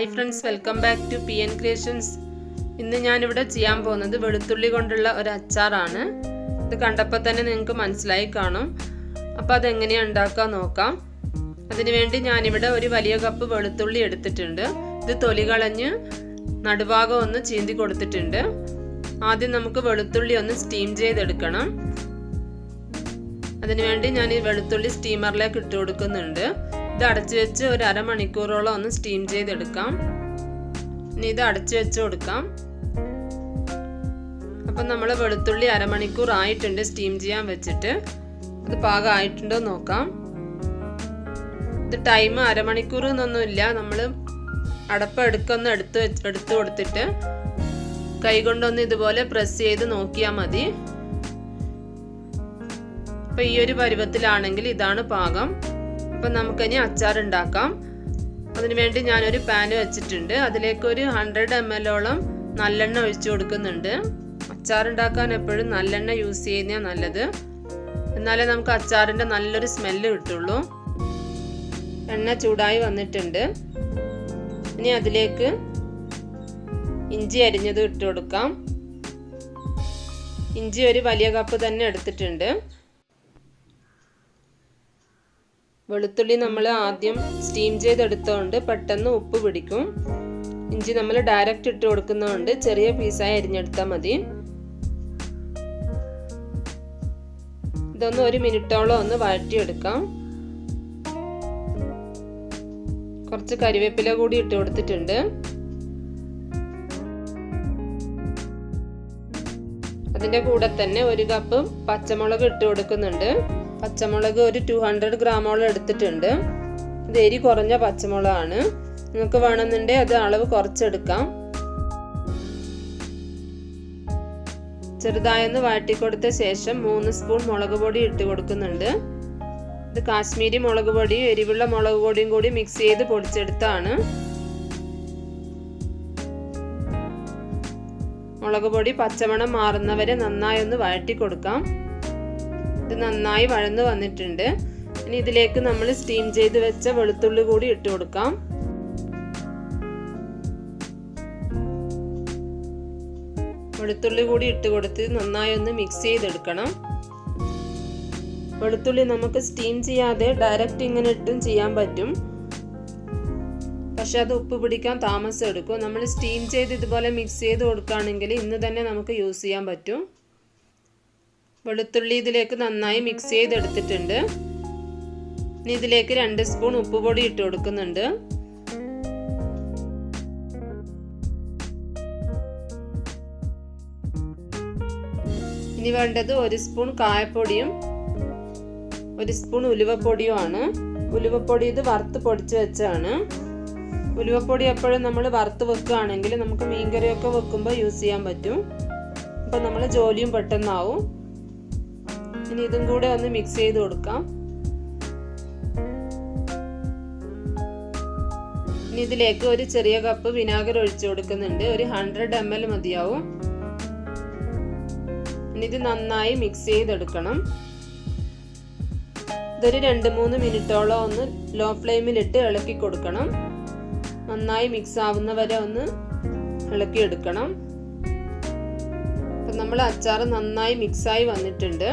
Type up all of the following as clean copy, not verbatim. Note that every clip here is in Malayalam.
Hi friends, welcome back to PN creations. ഇന്ന് ഞാനിവിടെ ചെയ്യാൻ പോകുന്നത് വെളുത്തുള്ളി കൊണ്ടുള്ള ഒരു അച്ചാറാണ്. ഇത് കണ്ടപ്പോൾ തന്നെ നിങ്ങൾക്ക് മനസ്സിലായി കാണും. അപ്പോൾ അതെങ്ങനെയാണ് ഉണ്ടാക്കാൻ നോക്കാം. അതിനുവേണ്ടി ഞാനിവിടെ ഒരു വലിയ കപ്പ് വെളുത്തുള്ളി എടുത്തിട്ടുണ്ട്. ഇത് തൊലി കളഞ്ഞ് നടുഭാഗം ഒന്ന് ചീന്തി കൊടുത്തിട്ടുണ്ട്. ആദ്യം നമുക്ക് വെളുത്തുള്ളി ഒന്ന് സ്റ്റീം ചെയ്തെടുക്കണം. അതിനുവേണ്ടി ഞാൻ ഈ വെളുത്തുള്ളി സ്റ്റീമറിലേക്ക് ഇട്ട് കൊടുക്കുന്നുണ്ട്. ഇത് അടച്ചു വെച്ച് ഒരു അരമണിക്കൂറോളം ഒന്ന് സ്റ്റീം ചെയ്തെടുക്കാം. ഇനി ഇത് അടച്ചു വെച്ച് കൊടുക്കാം. അപ്പം നമ്മൾ വെളുത്തുള്ളി അരമണിക്കൂർ ആയിട്ടുണ്ട് സ്റ്റീം ചെയ്യാൻ വെച്ചിട്ട്. ഇത് പാകമായിട്ടുണ്ടോ നോക്കാം. ഇത് ടൈം അരമണിക്കൂർ എന്നൊന്നുമില്ല. നമ്മൾ അടപ്പ് എടുക്കൊന്ന് എടുത്തു കൊടുത്തിട്ട് കൈകൊണ്ടൊന്ന് ഇതുപോലെ പ്രസ് ചെയ്ത് നോക്കിയാൽ മതി. അപ്പം ഈ ഒരു പരുവത്തിലാണെങ്കിൽ ഇതാണ് പാകം. അപ്പം നമുക്കിനി അച്ചാർ ഉണ്ടാക്കാം. അതിനുവേണ്ടി ഞാനൊരു പാൻ വെച്ചിട്ടുണ്ട്. അതിലേക്ക് ഒരു 100 ml നല്ലെണ്ണ ഒഴിച്ചു കൊടുക്കുന്നുണ്ട്. അച്ചാർ ഉണ്ടാക്കാൻ എപ്പോഴും നല്ലെണ്ണ യൂസ് ചെയ്യുന്നതാണ് നല്ലത്. എന്നാലേ നമുക്ക് അച്ചാറിൻ്റെ നല്ലൊരു സ്മെല്ല് കിട്ടുള്ളൂ. എണ്ണ ചൂടായി വന്നിട്ടുണ്ട്. ഇനി അതിലേക്ക് ഇഞ്ചി അരിഞ്ഞത് ഇട്ട് കൊടുക്കാം. ഇഞ്ചി ഒരു വലിയ കപ്പ് തന്നെ എടുത്തിട്ടുണ്ട്. വെളുത്തുള്ളി നമ്മൾ ആദ്യം സ്റ്റീം ചെയ്തെടുത്തോണ്ട് പെട്ടെന്ന് ഉപ്പ് പിടിക്കും. ഇഞ്ചി നമ്മൾ ഡയറക്റ്റ് ഇട്ട് കൊടുക്കുന്നതുകൊണ്ട് ചെറിയ പീസായി അരിഞ്ഞെടുത്താൽ മതി. ഇതൊന്ന് 1 മിനിറ്റോളം ഒന്ന് വഴറ്റിയെടുക്കാം. കുറച്ച് കരിവേപ്പില കൂടി ഇട്ട് കൊടുത്തിട്ടുണ്ട്. അതിൻ്റെ കൂടെ തന്നെ 1 കപ്പ് പച്ചമുളക് ഇട്ട് കൊടുക്കുന്നുണ്ട്. പച്ചമുളക് ഒരു 200 ഗ്രാമോളം എടുത്തിട്ടുണ്ട്. ഇത് എരി കുറഞ്ഞ പച്ചമുളകാണ്. നിങ്ങൾക്ക് വേണമെന്നുണ്ടെങ്കിൽ അത് അളവ് കുറച്ചെടുക്കാം. ചെറുതായൊന്ന് വഴറ്റിക്കൊടുത്ത ശേഷം 3 സ്പൂൺ മുളക് പൊടി ഇട്ട് കൊടുക്കുന്നുണ്ട്. ഇത് കാശ്മീരി മുളക് പൊടിയും എരിവുള്ള മുളക് പൊടിയും കൂടി മിക്സ് ചെയ്ത് പൊടിച്ചെടുത്താണ്. മുളക് പൊടി പച്ചമണം മാറുന്നവരെ നന്നായി ഒന്ന് വഴറ്റി കൊടുക്കാം. ഇത് നന്നായി വഴന്നു വന്നിട്ടുണ്ട്. ഇനി ഇതിലേക്ക് നമ്മൾ സ്റ്റീം ചെയ്ത് വെച്ച വെളുത്തുള്ളി കൂടി ഇട്ട് കൊടുക്കാം. വെളുത്തുള്ളി കൂടി ഇട്ട് കൊടുത്ത് നന്നായി ഒന്ന് മിക്സ് ചെയ്തെടുക്കണം. വെളുത്തുള്ളി നമുക്ക് സ്റ്റീം ചെയ്യാതെ ഡയറക്റ്റ് ഇങ്ങനെ ഇട്ടും ചെയ്യാൻ പറ്റും. പക്ഷെ അത് ഉപ്പ് പിടിക്കാൻ താമസം എടുക്കും. നമ്മൾ സ്റ്റീം ചെയ്ത് ഇതുപോലെ മിക്സ് ചെയ്ത് കൊടുക്കുകയാണെങ്കിൽ ഇന്ന് തന്നെ നമുക്ക് യൂസ് ചെയ്യാൻ പറ്റും. വെളുത്തുള്ളി ഇതിലേക്ക് നന്നായി മിക്സ് ചെയ്തെടുത്തിട്ടുണ്ട്. ഇനി ഇതിലേക്ക് 2 സ്പൂൺ ഉപ്പുപൊടി ഇട്ട് കൊടുക്കുന്നുണ്ട്. ഇനി വേണ്ടത് 1 സ്പൂൺ കായപ്പൊടിയും 1 സ്പൂൺ ഉലുവപ്പൊടിയുമാണ്. ഉലുവപ്പൊടി ഇത് വറുത്ത് പൊടിച്ച് വെച്ചാണ്. ഉലുവപ്പൊടി എപ്പോഴും നമ്മൾ വറുത്ത് വെക്കുകയാണെങ്കിൽ നമുക്ക് മീൻകറിയൊക്കെ വെക്കുമ്പോൾ യൂസ് ചെയ്യാൻ പറ്റും. അപ്പം നമ്മൾ ജോലിയും പെട്ടെന്നാവും. ഇനി ഇതും കൂടെ ഒന്ന് മിക്സ് ചെയ്ത് കൊടുക്കാം. ഇനി ഇതിലേക്ക് ഒരു ചെറിയ കപ്പ് വിനാഗർ ഒഴിച്ചു കൊടുക്കുന്നുണ്ട്. ഒരു 100 ml മതിയാവും. ഇനി ഇത് നന്നായി മിക്സ് ചെയ്തെടുക്കണം. ഇതൊരു 2-3 മിനിറ്റോളം ഒന്ന് ലോ ഫ്ലെയിമിലിട്ട് ഇളക്കി കൊടുക്കണം. നന്നായി മിക്സ് ആവുന്ന വരെ ഒന്ന് ഇളക്കിയെടുക്കണം. അപ്പം നമ്മൾ അച്ചാർ നന്നായി മിക്സായി വന്നിട്ടുണ്ട്.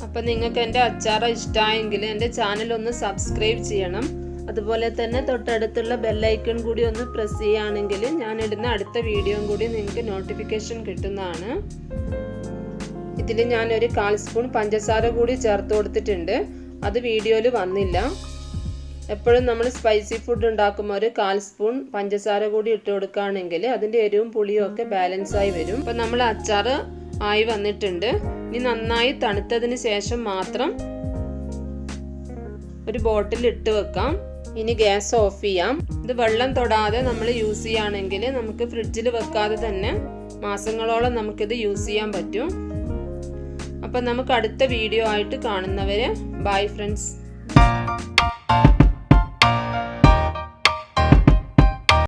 അപ്പം നിങ്ങൾക്ക് എൻ്റെ അച്ചാർ ഇഷ്ടമായെങ്കിൽ എൻ്റെ ചാനൽ ഒന്ന് സബ്സ്ക്രൈബ് ചെയ്യണം. അതുപോലെ തന്നെ തൊട്ടടുത്തുള്ള ബെല്ലൈക്കൺ കൂടി ഒന്ന് പ്രസ് ചെയ്യുകയാണെങ്കിൽ ഞാൻ ഇടുന്ന അടുത്ത വീഡിയോയും കൂടി നിങ്ങൾക്ക് നോട്ടിഫിക്കേഷൻ കിട്ടുന്നതാണ്. ഇതിൽ ഞാനൊരു 1/4 സ്പൂൺ പഞ്ചസാര കൂടി ചേർത്ത് കൊടുത്തിട്ടുണ്ട്. അത് വീഡിയോയിൽ വന്നില്ല. എപ്പോഴും നമ്മൾ സ്പൈസി ഫുഡ് ഉണ്ടാക്കുമ്പോൾ ഒരു 1/4 സ്പൂൺ പഞ്ചസാര കൂടി ഇട്ട് കൊടുക്കുകയാണെങ്കിൽ അതിൻ്റെ എരിവും പുളിയും ഒക്കെ ബാലൻസ് ആയി വരും. അപ്പം നമ്മൾ അച്ചാർ ആയി വന്നിട്ടുണ്ട്. ഇനി നന്നായി തണുത്തതിന് ശേഷം മാത്രം ഒരു ബോട്ടിൽ ഇട്ട് വെക്കാം. ഇനി ഗ്യാസ് ഓഫ് ചെയ്യാം. ഇത് വെള്ളം തൊടാതെ നമ്മൾ യൂസ് ചെയ്യുകയാണെങ്കിൽ നമുക്ക് ഫ്രിഡ്ജിൽ വെക്കാതെ തന്നെ മാസങ്ങളോളം നമുക്കിത് യൂസ് ചെയ്യാൻ പറ്റും. അപ്പം നമുക്ക് അടുത്ത വീഡിയോ ആയിട്ട് കാണുന്നവരെ ബൈ ഫ്രണ്ട്സ്.